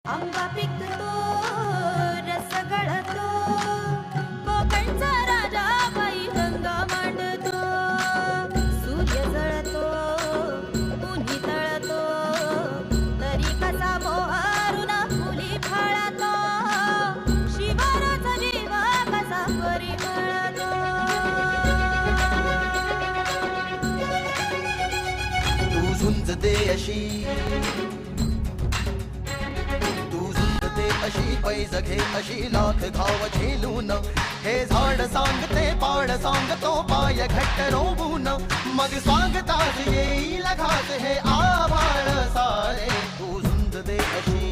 आंबा पिकतो रस गळतो कोकणचा राजा बाई गंगा मांडतो सूर्य जळतो उन्ही तळतो तरी कसा मोहरून फुली फाळतो शिवाराचा जीवा कसा परिमळतो तू झुंजते अशी अशी पैज घे अशी लाख घाव झेलून हे झाड सांगते पाड सांगतो पाय घट्ट रोवून मग स्वागतात येईल घात हे आभाळ सारे तू झुंज दे अशी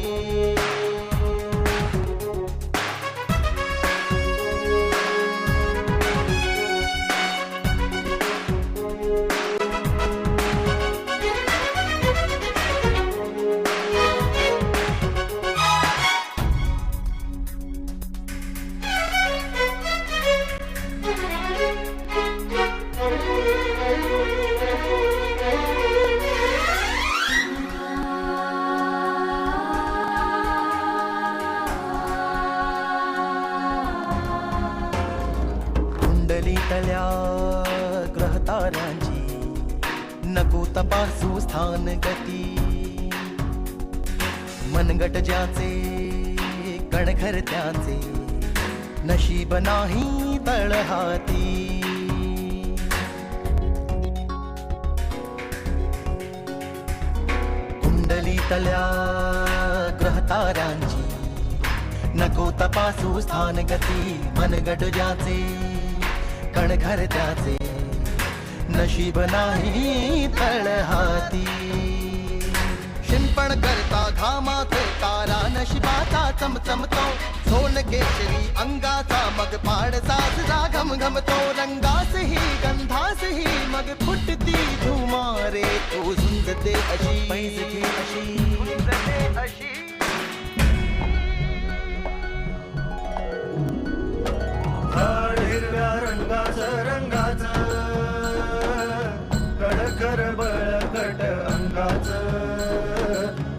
तल्या ग्रहताऱ्यांची नको तपासू स्थान गती मनगट ज्याचे कणखर त्याचे नशीब नाही तळहाती कुंडली तल्या ग्रहताऱ्यांची नको तपासू स्थान गती मनगट ज्याचे कणखर त्याचे नशीब नाही तळहाती शिंपण करता घामात तारा नशिबाचा चमचमतो सोन केशरी अंगाचा मग पाडसाचा घमघमतो रंगासही गंधासही मग फुटती धुमारे तू झुंजते अशी पैज घे अशी रंगाचं कडकर बळकट अंगाचं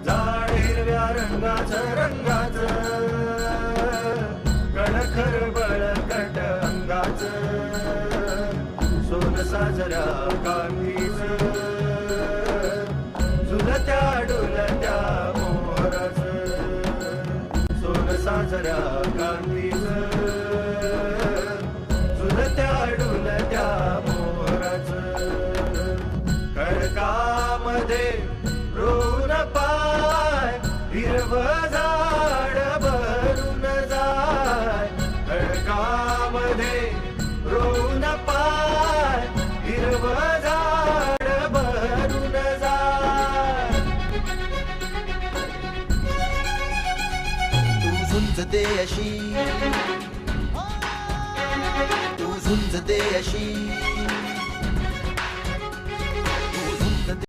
झाड हिरव्या रंगाचं कडकर बळकट अंगाचं सोन साजऱ्या काठीचं झुलत्या डुलत्या मोहराचं सोन साजऱ्या काठीचं त्या मोहराचं खडकामध्ये रोन पाय हिरव झाड भरून जाय खडकामध्ये रोन पाय हिरव झाड भरून जाय तू झुंजते अशी झुंजते अशी